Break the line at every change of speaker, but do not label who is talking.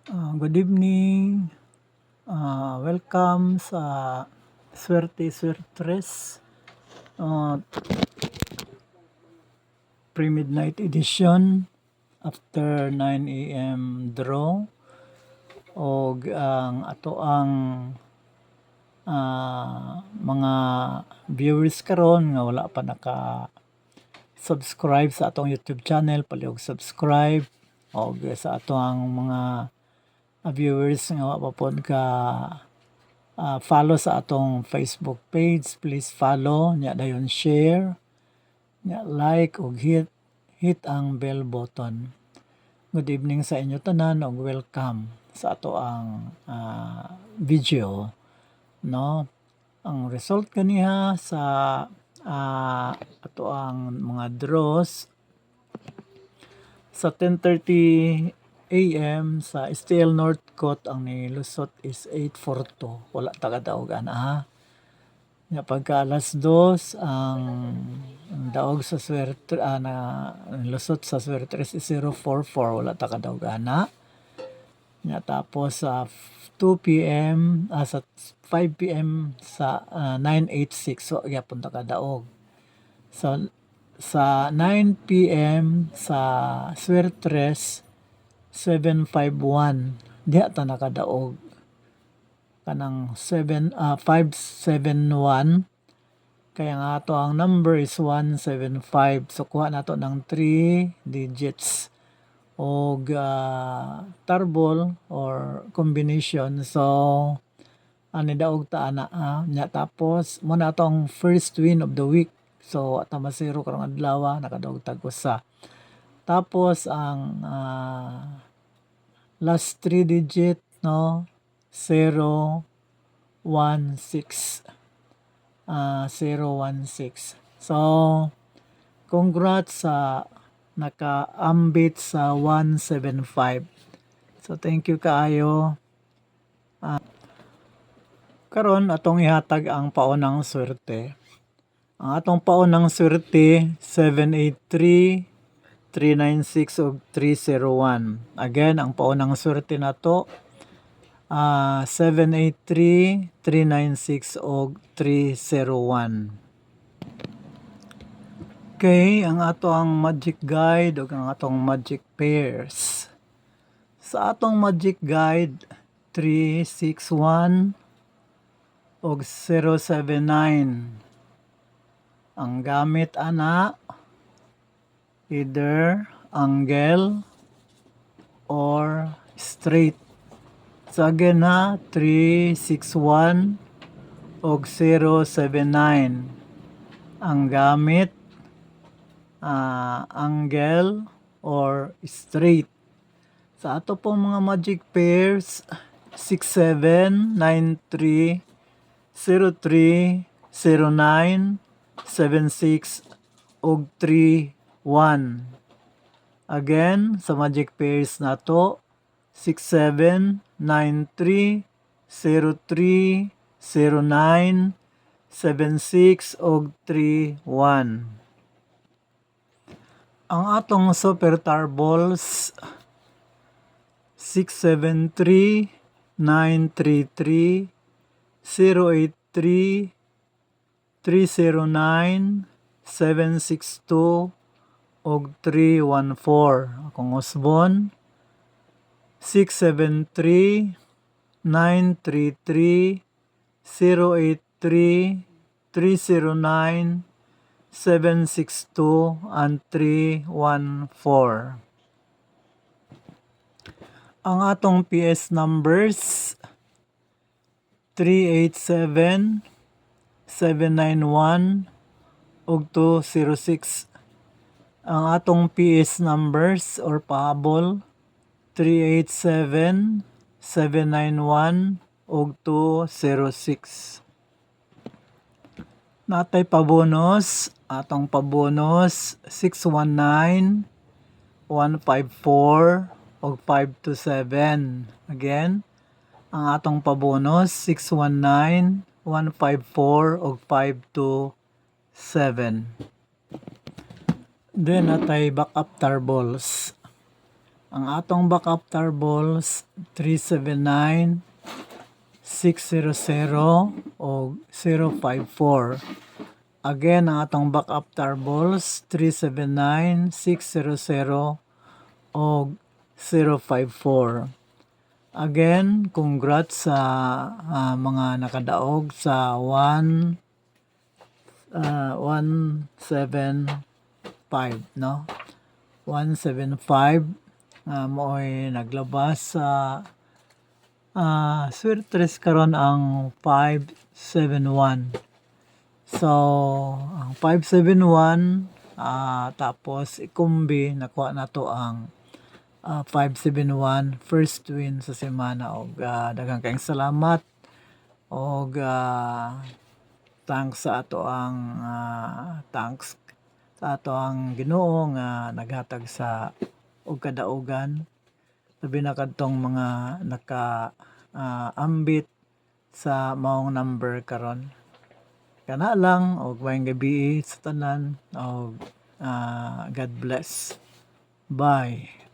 Good evening. Welcome sa Swerte Swertres pre-midnight edition after 9 a.m. draw o ang ato ang mga viewers karon nga wala pa naka-subscribe sa atong YouTube channel, paliog subscribe o sa ato ang mga viewers nga wala pa pod ka follow sa atong Facebook page, please follow, nya dayon share, nya like ug hit ang bell button. Good evening sa inyo tanan ug welcome sa ato ang video, no? Ang result kaniha sa ato ang mga draws sa 10:30 AM sa STL Northcote ang nilusot is 842. Wala tagadaog ana. Nga pagka alas 2 ang daog sa swerte na lusot sa swerte is 044. Wala tagadaog ana. Nga tapos sa 2 PM sa 5 PM sa 986 so gyapon tagadaog. So sa 9 PM sa Swertres 751 diha ta nakadaog kanang 571 kaya nga ato ang number is 175 so kuha nato ng 3 digits o tarbol or combination so ani daog ta ana nya tapos mo na atong first win of the week so ato masiro karong adlaw nakadaog tag usa. Tapos ang last 3 digit no 016 016. So congrats sa naka-ambit sa 175. So thank you kaayo. Karon atong ihatag ang paunang swerte. Ang atong paunang swerte 783 396 ug 301. Again, ang paunang swerte nato 783, 396 ug 301. Okay, ang ato ang magic guide ug ang atong magic pairs. Sa atong magic guide 361 ug 079. Ang gamit ana either angle or straight. So again 361 ug 079. Ang gamit angle or straight. Sa ato pong mga magic pairs 6793 03 09 76 ug 31. Again, sa magic pairs nato 6793 03 09 76 ug 31. Ang atong super tarballs 673 933 083 309 762 og 314. Akong usbon 673 933 083 309 762 and 314. Ang atong PS numbers 387 791 ug 206. Ang atong PS numbers or pahabol 387 791 ug 206. Natay pabonus, atong pabonus 619 154 ug 527. Again, ang atong pabonus 619 154 ug 527. Then natay backup tarballs. Ang atong back after balls 379 600 o 054. Again, ang atong back after balls 379 600 o 054. Again, congrats sa mga nakadaog sa 175, no? 175 mo'y naglabas sa Swertres karon ang 571. So, ang 571 tapos ikumbi nakuha na to ang 571 first win sa semana og daghang kayong salamat og thanks sa ato ang thanks sa ato ang Ginoo nga naghatag sa og kadaugan labi na kadtong mga naka ambit sa maong number karon. Kana lang og maayong gabi sa tanan og God bless. Bye.